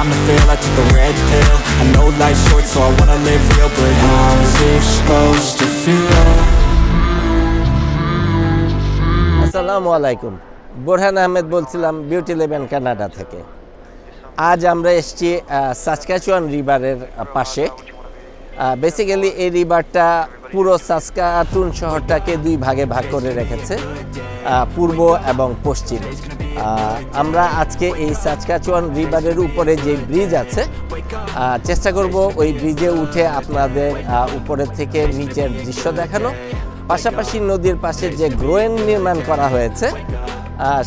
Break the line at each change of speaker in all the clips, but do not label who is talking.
time to fail, I took a red pill. I know life's short, so I wanna live real. But how's it supposed to feel?
আসসালামু আলাইকুম, বোরহান আহমেদ বলছিলাম beauty লেভেন Canada থেকে। আজ আমরা এসেছি Saskatchewan রিভারের পাশে। Basically এই রিভারটা পুরো সাসকাচুয়ান শহরটাকে দুই ভাগে ভাগ করে রেখেছে, পূর্ব এবং পশ্চিম। আমরা আজকে এই সাসকাচুয়ান রিভারের উপরে যে ব্রিজ আছে চেষ্টা করব ওই ব্রিজে উঠে আপনাদের উপরের থেকে নিচের দৃশ্য দেখানো, পাশাপাশি নদীর পাশে যে গ্রোয়েন নির্মাণ করা হয়েছে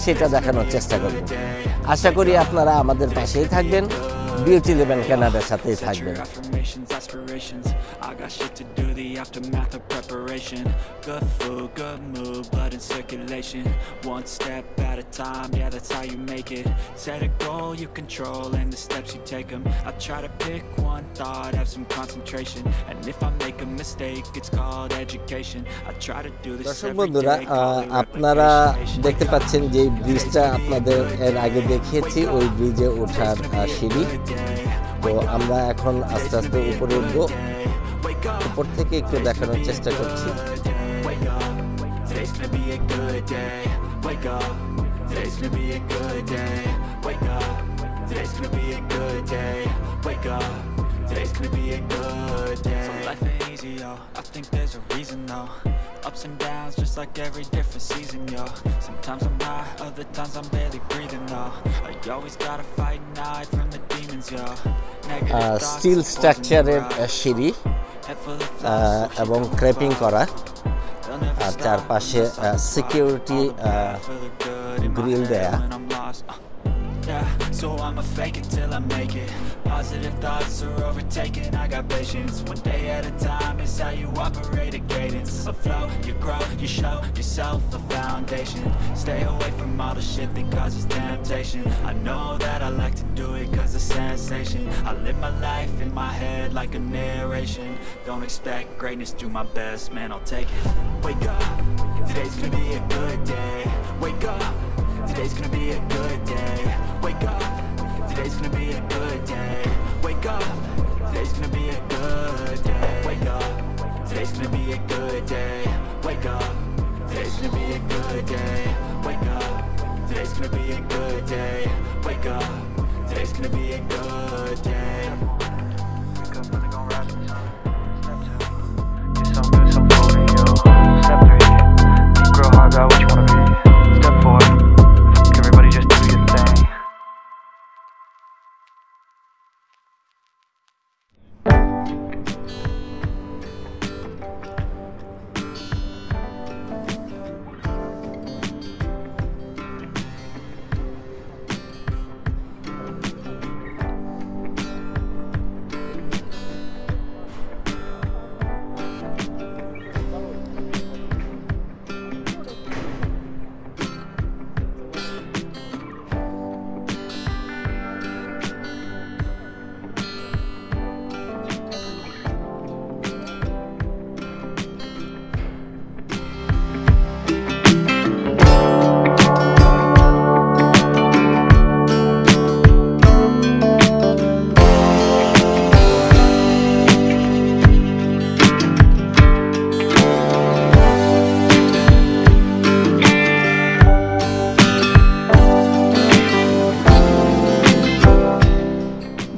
সেটা দেখানোর চেষ্টা করব। আশা করি আপনারা আমাদের পাশেই থাকবেন, বিউটি লেভেন কানাডার সাথেই থাকবেন।
I got shit to do, the aftermath of preparation. Good food, good mood, blood in circulation. One step at a time, yeah, that's how you make it. Set a goal you control and the steps you take them. I try to pick one thought, have some concentration. And if I make a mistake, it's called education. I try to do this every day.
আপনারা দেখতে পাচ্ছেন যে ব্রিজটা আপনাদের এর আগে দেখিয়েছি, ওই ব্রিজে ওঠার সিঁড়ি। তো আমরা এখন আস্তে আস্তে উপরে উঠবো, উপর থেকে একটু দেখানোর চেষ্টা করছি।
I think there's a reason though. Ups and downs just like every different season, yo. Sometimes I'm high, other times I'm barely breathing though. You always gotta fight and hide from the demons, yo.
Steel স্ট্রাকচারের সিঁড়ি এবং ক্র্যাপিং করা, আর চারপাশে security grill দেয়া।
Yeah, so I'ma fake it till I make it. Positive thoughts are overtaken, I got patience. One day at a time is how you operate a cadence. A flow, you grow, you show yourself a foundation. Stay away from all the shit that causes temptation. I know that I like to do it cause it's sensation. I live my life in my head like a narration. Don't expect greatness, do my best, man, I'll take it. Wake up, today's gonna be a good day. Wake up, today's gonna be a good day. Wake up, today's gonna be a good day. Wake up, today's gonna be a good day. Wake up, today's gonna be a good day. Wake up, today's gonna be a good day. Wake up, today's gonna be a good day. Wake up, today's gonna be a good day.
Wake up, really gonna rise to the sun. Step 2, you're so good, so bold in you. Step 3, think real hard about what you wanna be. Step 4, everybody just do your thing.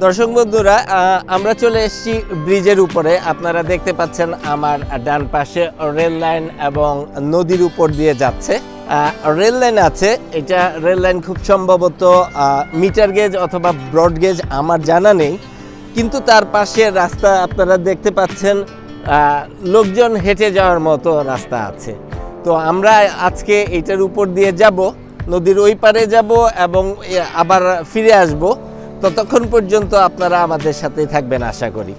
দর্শক বন্ধুরা, আমরা চলে এসেছি ব্রিজের উপরে। আপনারা দেখতে পাচ্ছেন আমার ডান পাশে রেল লাইন এবং নদীর উপর দিয়ে যাচ্ছে রেল লাইন আছে। এটা রেল লাইন খুব সম্ভবত মিটার গেজ অথবা ব্রড গেজ আমার জানা নেই, কিন্তু তার পাশে রাস্তা আপনারা দেখতে পাচ্ছেন, লোকজন হেঁটে যাওয়ার মতো রাস্তা আছে। তো আমরা আজকে এটার উপর দিয়ে যাব, নদীর ওই পারে যাব এবং আবার ফিরে আসব। ততক্ষণ পর্যন্ত আপনারা আমাদের সাথেই থাকবেন আশা করি।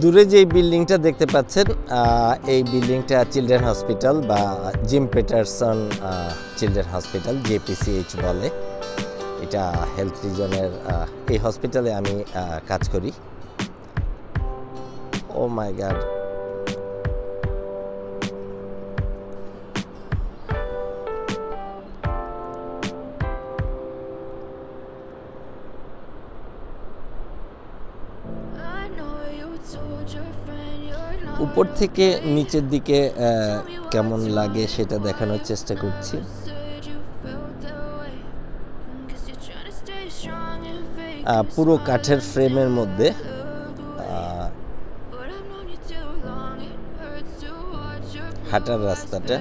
দূরে যে বিল্ডিংটা দেখতে পাচ্ছেন এই বিল্ডিংটা চিলড্রেন হসপিটাল বা gym Paterson children hospital, JPCH বলে। এটা হেলথ রিজনের এই হসপিটালে আমি কাজ করি। ও মাই গড, উপর থেকে নিচের দিকে কেমন লাগে সেটা দেখানোর চেষ্টা করছি। পুরো কাঠের ফ্রেমের মধ্যে হাঁটার রাস্তাটা।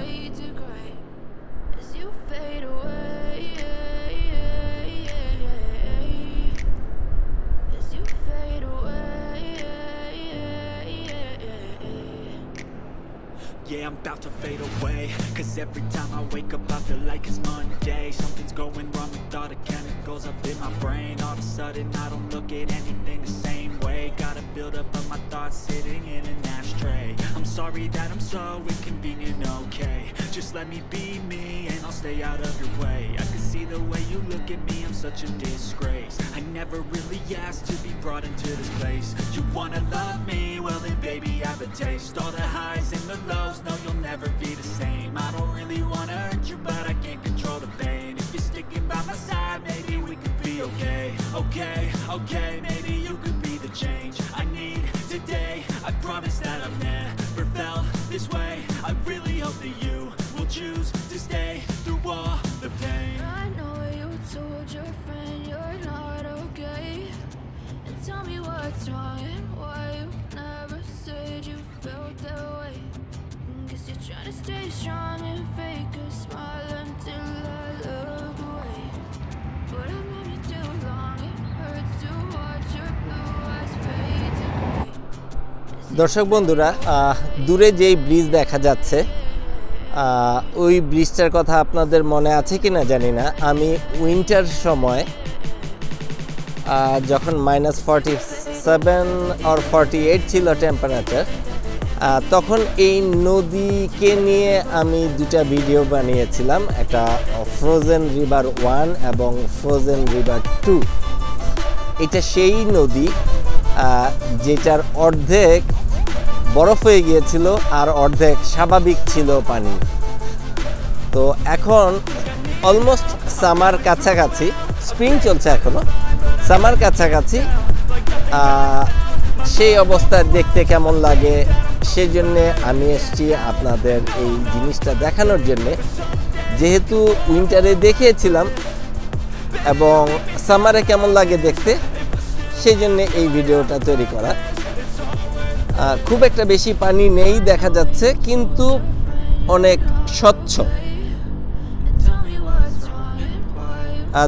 Yeah, I'm about to fade away, 'cause every time I wake up I feel like it's Monday. Something's going wrong with all the chemicals up in my brain. All of a sudden I don't look at anything the same way. Gotta build up of my thoughts sitting in an ashtray. I'm sorry that I'm so inconvenient, okay. Just let me be me and I'll stay out of your way. I can see the way you look at me, I'm such a disgrace. I never really asked to be brought into this place. You wanna love me? Well then baby I have a taste. All the highs and the lows, no you'll never be the same. I don't really wanna hurt you but I can't control the pain. If you're sticking by my side maybe we could be okay. Okay, maybe you could be the change I need today. I promise that I've never felt this way. I really hope that you will choose to stay through all the pain.
I know you told your friend you're not okay, and tell me what's wrong and why you never said you felt that way. Guess you're trying to stay strong and fake a smile until I look away. But I've known you too long, it hurts to watch your blue eyes fade to gray.
দর্শক বন্ধুরা, দূরে যেই bridge দেখা যাচ্ছে ওই ব্রিজটার কথা আপনাদের মনে আছে কি না জানি না। আমি উইন্টার সময় যখন -47 or 48 ছিল টেম্পারেচার, তখন এই নদীকে নিয়ে আমি দুটা ভিডিও বানিয়েছিলাম, একটা ফ্রোজেন রিভার 1 এবং ফ্রোজেন রিভার 2। এটা সেই নদী যেটার অর্ধেক বরফ হয়ে গিয়েছিল আর অর্ধেক স্বাভাবিক ছিল পানি। তো এখন অলমোস্ট সামার কাছাকাছি, স্প্রিং চলছে এখনো, সামার কাছাকাছি, সেই অবস্থা দেখতে কেমন লাগে সেই জন্যে আমি এসেছি আপনাদের এই জিনিসটা দেখানোর জন্যে। যেহেতু উইন্টারে দেখিয়েছিলাম এবং সামারে কেমন লাগে দেখতে, সেই জন্যে এই ভিডিওটা তৈরি করা। খুব একটা বেশি পানি নেই দেখা যাচ্ছে, কিন্তু অনেক স্বচ্ছ।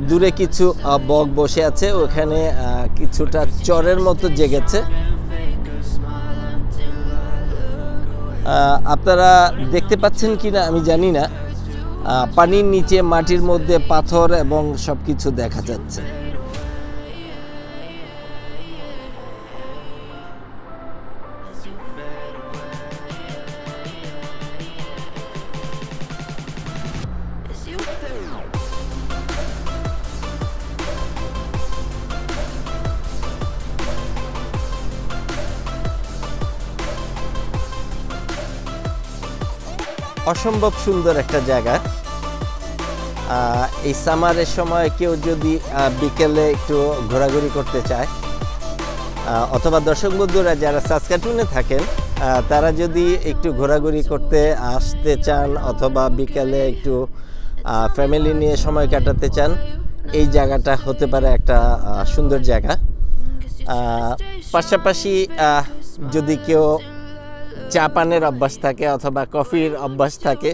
দূরে কিছু বক বসে আছে, ওখানে কিছুটা চরের মতো জেগেছে। আপনারা দেখতে পাচ্ছেন কিনা আমি জানি না, পানির নিচে মাটির মধ্যে পাথর এবং সব কিছু দেখা যাচ্ছে। অসম্ভব সুন্দর একটা জায়গা। এই সামারের সময় কেউ যদি বিকেলে একটু ঘোরাঘুরি করতে চায়, অথবা দর্শক বন্ধুরা যারা সাসকাটুনে থাকেন তারা যদি একটু ঘোরাঘুরি করতে আসতে চান অথবা বিকেলে একটু ফ্যামিলি নিয়ে সময় কাটাতে চান, এই জায়গাটা হতে পারে একটা সুন্দর জায়গা। পাশাপাশি যদি কেউ চা পানের অভ্যাস থাকে অথবা কফির অভ্যাস থাকে,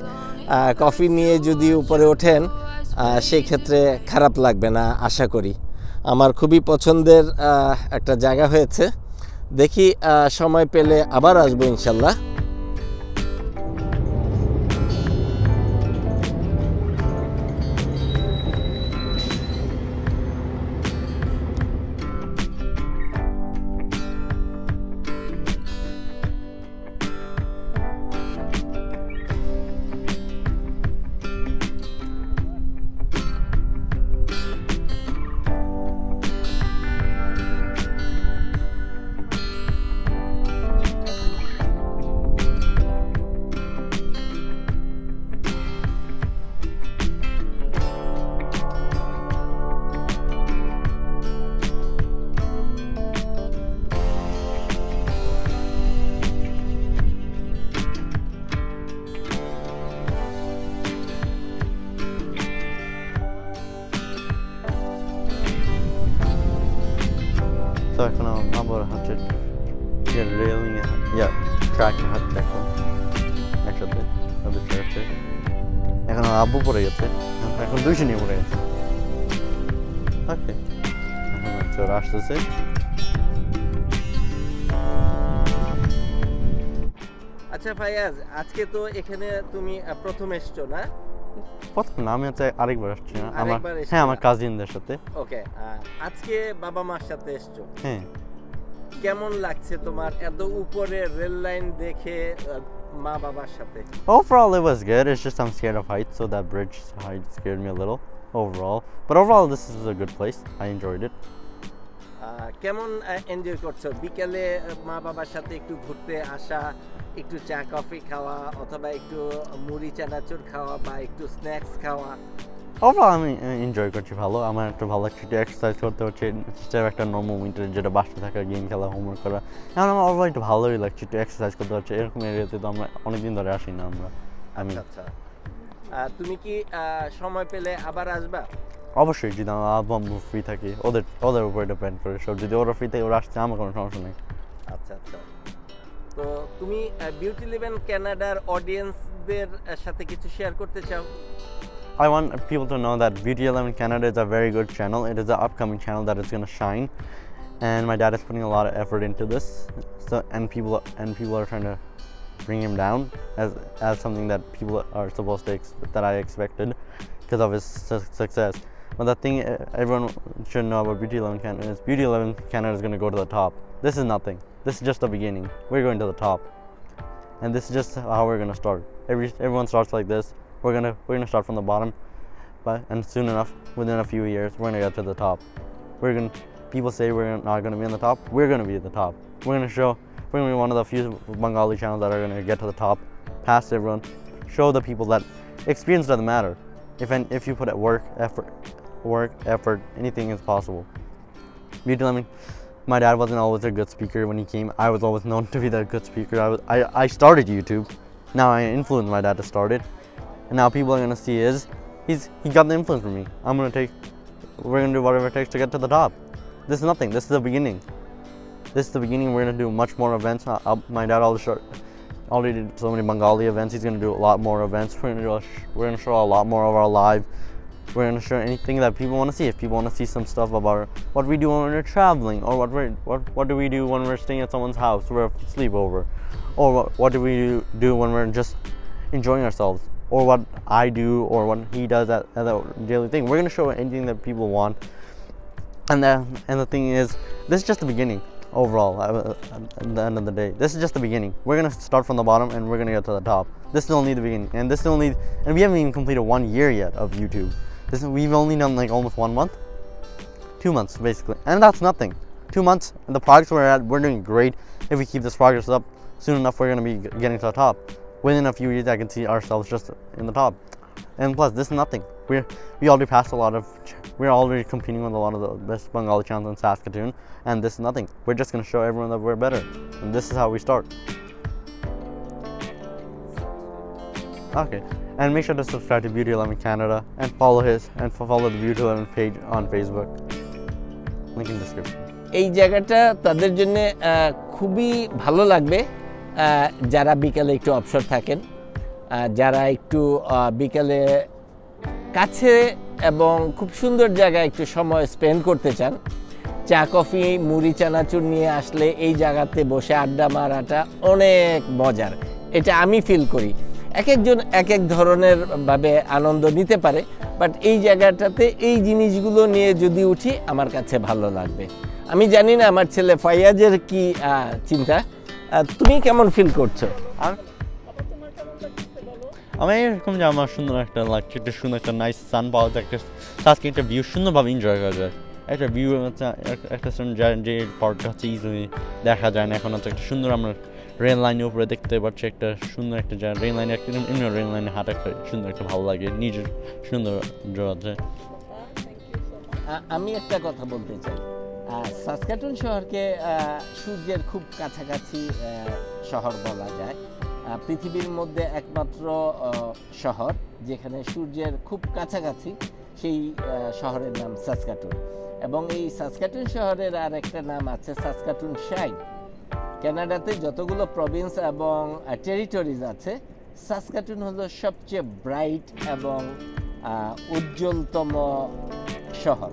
কফি নিয়ে যদি উপরে ওঠেন সেই ক্ষেত্রে খারাপ লাগবে না আশা করি। আমার খুবই পছন্দের একটা জায়গা হয়েছে। দেখি সময় পেলে আবার আসবো ইনশাল্লাহ।
তো এখন আবার হচ্ছে রেলিং ট্র্যাকে হাত ট্র্যাকটা একসাথে ওদের হচ্ছে এখন আব্বু পড়ে গেছে, এখন 200 নিয়ে পড়ে গেছে। ওকে, এখন হচ্ছে ওরা আসতেছে।
আচ্ছা ফায়াজ, আজকে তো এখানে তুমি প্রথম এসছো না?
প্রথম না, আমি হচ্ছে আরেকবার আসছি না, আমার
আরেকবার এসছো?
হ্যাঁ আমার কাজিনদের সাথে।
ওকে, আজকে বাবা মার সাথে এসছো,
হ্যাঁ
কেমন লাগছে তোমার এত উপরে রেল লাইন দেখে মা বাবার সাথে?
overall it was good, it's just I'm scared of heights, so that bridge height scared me a little overall, but overall this is a good place, I enjoyed it.
কেমন enjoy করছো বিকেলে মা বাবার সাথে একটু ঘুরতে আসা, একটু চা কফি খাওয়া অথবা একটু মুড়ি চানাচুর খাওয়া বা একটু স্ন্যাক্স খাওয়া?
overall আমি এনজয় করছি ভালো, আমার একটু ভালো লাগছে, একটু এক্সারসাইজ করতে হচ্ছে instead of একটা নর্মাল উইন্টার যেটা বাসা থাকা গেম খেলা হোমওয়ার্ক করা, এখন আমার overall একটু ভালোই লাগছে, একটু এক্সারসাইজ করতে হচ্ছে। এরকম এরিয়াতে তো আমরা অনেকদিন ধরে আসি না আমরা। আমি
আচ্ছা, তুমি কি সময় পেলে আবার আসবা?
অবশ্যই, যদি আমার আব্বু আম্মু ফ্রি থাকি, ওদের উপরে ডিপেন্ড করে সব, যদি ওরা ফ্রি থাকে ওরা আসছে, আমার কোনো সমস্যা নেই।
আচ্ছা, তো তুমি বিউটি লিভেন কানাডার অডিয়েন্সদের সাথে কিছু শেয়ার করতে চাও?
I want people to know that Beauty 11 Canada is a very good channel. It is an upcoming channel that is going to shine, and my dad is putting a lot of effort into this. So and people are trying to bring him down as something that people are supposed to that I expected because of his success. But the thing everyone should know about Beauty 11 Canada is Beauty 11 Canada is going to go to the top. This is nothing. This is just the beginning. We're going to the top, and this is just how we're going to start. Everyone starts like this. We're gonna start from the bottom, and soon enough, within a few years, we're gonna get to the top. People say we're not gonna be on the top. We're gonna be at the top. We're gonna be one of the few Bengali channels that are gonna get to the top, past everyone. Show the people that experience doesn't matter. If you put work, effort, anything is possible. Beauty 11. My dad wasn't always a good speaker when he came. I was always known to be that good speaker. I started YouTube. Now I influenced my dad to start it. And now people are gonna see he got the influence from me. We're gonna do whatever it takes to get to the top. This is nothing. This is the beginning. We're gonna do much more events. My dad already did so many Bengali events. He's gonna do a lot more events. We're gonna show a lot more of our live. We're gonna show anything that people want to see. If people want to see some stuff about what we do when we're traveling, or what do we do when we're staying at someone's house or a sleepover, or what do we do when we're just enjoying ourselves, or what I do or what he does as a daily thing. We're gonna show anything that people want, and the thing is, this is just the beginning. Overall, at the end of the day, this is just the beginning. We're gonna start from the bottom and we're gonna get to the top. This is only the beginning, and we haven't even completed 1 year yet of YouTube. We've only done like almost 1 month, 2 months basically, and that's nothing. 2 months, and the progress we're doing great. If we keep this progress up, soon enough we're gonna be getting to the top. Within a few years, I can see ourselves just in the top. And plus, this is nothing. We already passed we're already competing with a lot of the best Bengali channels in Saskatoon, and this is nothing. We're just gonna show everyone that we're better, and this is how we start. Okay, and make sure to subscribe to Beauty 11 Canada and follow the Beauty 11 page on Facebook. Link in description.
এই জায়গাটা তাদের জন্য খুবই ভালো লাগবে, যারা বিকালে একটু অবসর থাকেন, যারা একটু বিকালে কাছে এবং খুব সুন্দর জায়গায় একটু সময় স্পেন্ড করতে চান। চা কফি মুড়ি চানাচুর নিয়ে আসলে এই জায়গাতে বসে আড্ডা মারাটা অনেক মজার, এটা আমি ফিল করি। এক একজন এক এক ধরনের ভাবে আনন্দ নিতে পারে, বাট এই জায়গাটাতে এই জিনিসগুলো নিয়ে যদি উঠি আমার কাছে ভালো লাগবে। আমি জানি না আমার ছেলে ফাইয়াজের কি চিন্তা, তুমি কেমন ফিল করছো?
আমি এরকম যে আমার সুন্দর একটা লাগছে, একটা সুন্দর একটা নাইস সান পাওয়া যায়, আজকে একটা ভিউ সুন্দরভাবে এনজয় করা যায়। একটা ভিউ হচ্ছে একটা যে পার্কটা হচ্ছে ইজিলি দেখা যায় না, এখন হচ্ছে একটা সুন্দর আমরা রেল লাইনের উপরে দেখতে পাচ্ছি, একটা সুন্দর একটা জায়গা, রেল লাইনে একটা রেল লাইনে হাঁটা সুন্দর একটা ভালো লাগে, নিজের সুন্দর আছে।
আমি একটা কথা বলতে চাই, সাসকাটুন শহরকে সূর্যের খুব কাছাকাছি শহর বলা যায়। পৃথিবীর মধ্যে একমাত্র শহর যেখানে সূর্যের খুব কাছাকাছি, সেই শহরের নাম সাসকাটুন। এবং এই সাসকাটুন শহরের আর একটা নাম আছে সাসকাটুন শাইন। কানাডাতে যতগুলো প্রভিন্স এবং টেরিটরিজ আছে, সাসকাটুন হলো সবচেয়ে ব্রাইট এবং উজ্জ্বলতম শহর।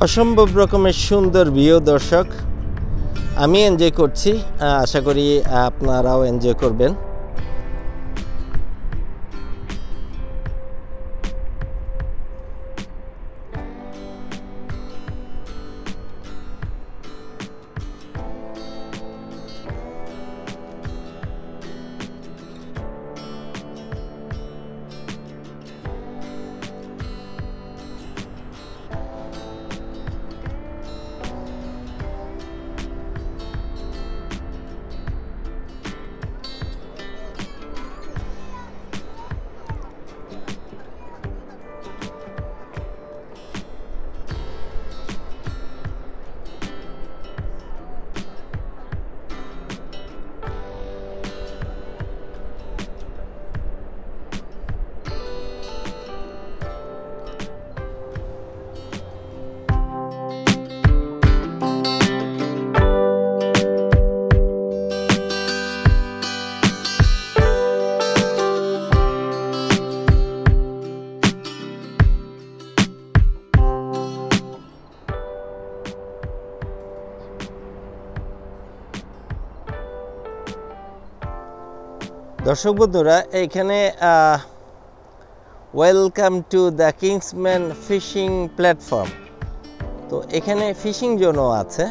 অসম্ভব রকমের সুন্দর ভিউ দর্শক, আমি এনজয় করছি, আশা করি আপনারাও এনজয় করবেন। দর্শক বন্ধুরা, এখানে welcome to the Kingsman fishing platform, তো এখানে ফিশিং জোনও আছে।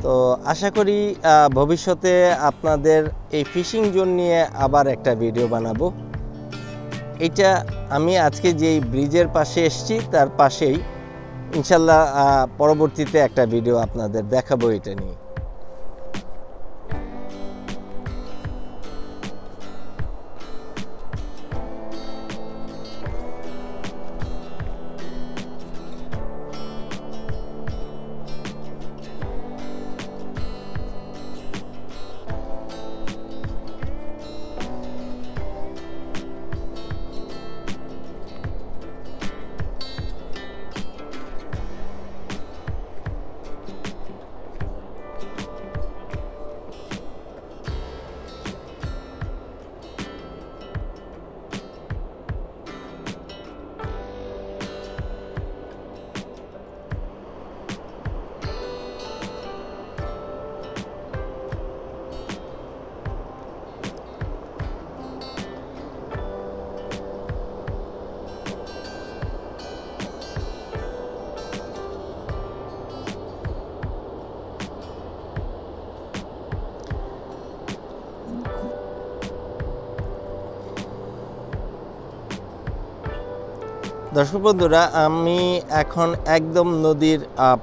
তো আশা করি ভবিষ্যতে আপনাদের এই ফিশিং জোন নিয়ে আবার একটা ভিডিও বানাবো। এটা আমি আজকে যেই ব্রিজের পাশে এসেছি তার পাশেই, ইনশাল্লাহ পরবর্তীতে একটা ভিডিও আপনাদের দেখাবো এটা নিয়ে। দর্শক বন্ধুরা, আমি এখন একদম নদীর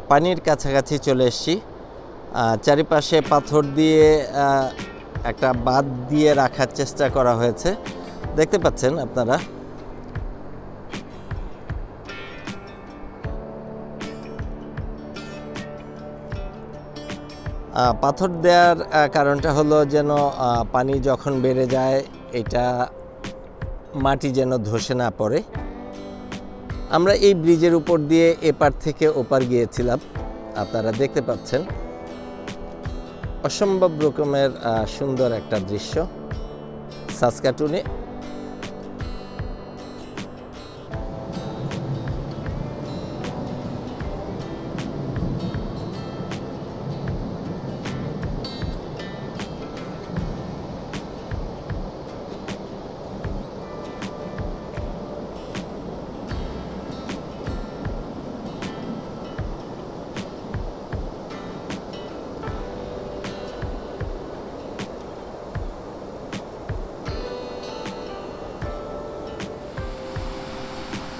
পানির কাছাকাছি চলে এসেছি। চারিপাশে পাথর দিয়ে একটা বাঁধ দিয়ে রাখার চেষ্টা করা হয়েছে, দেখতে পাচ্ছেন আপনারা। পাথর দেওয়ার কারণটা হলো যেন পানি যখন বেড়ে যায় এটা মাটি যেন ধসে না পড়ে। আমরা এই ব্রিজের উপর দিয়ে এপার থেকে ওপার গিয়েছিলাম, আপনারা দেখতে পাচ্ছেন অসম্ভব রকমের সুন্দর একটা দৃশ্য সাসকাটুনে।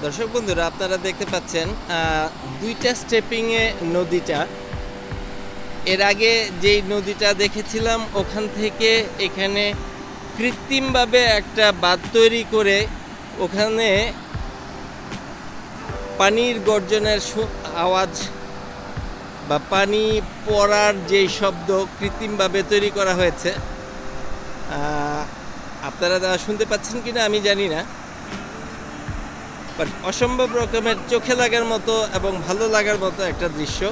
দর্শক বন্ধুরা, আপনারা দেখতে পাচ্ছেন দুইটা স্টেপিংয়ে নদীটা। এর আগে যেই নদীটা দেখেছিলাম ওখান থেকে এখানে কৃত্রিমভাবে একটা বাঁধ তৈরি করে ওখানে পানির গর্জনের আওয়াজ বা পানি পড়ার যেই শব্দ কৃত্রিমভাবে তৈরি করা হয়েছে, আপনারা শুনতে পাচ্ছেন কিনা আমি জানি না, বাট অসম্ভব রকমের চোখে লাগার মতো এবং ভালো লাগার মতো একটা দৃশ্য।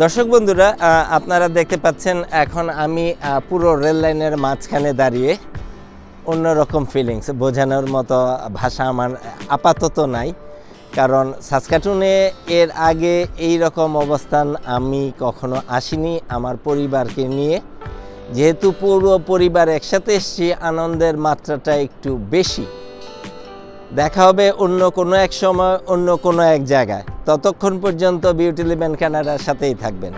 দর্শক বন্ধুরা, আপনারা দেখতে পাচ্ছেন এখন আমি পুরো রেল লাইনের মাঝখানে দাঁড়িয়ে। অন্যরকম ফিলিংস, বোঝানোর মতো ভাষা আমার আপাতত নাই, কারণ সাসকাটুনে এর আগে এই রকম অবস্থান আমি কখনো আসিনি আমার পরিবারকে নিয়ে। যেহেতু পুরো পরিবার একসাথে এসেছি, আনন্দের মাত্রাটা একটু বেশি। দেখা হবে অন্য কোনো এক সময়, অন্য কোনো এক জায়গায়। ততক্ষণ পর্যন্ত বিউটি লিভ ইন কানাডার সাথেই থাকবেন।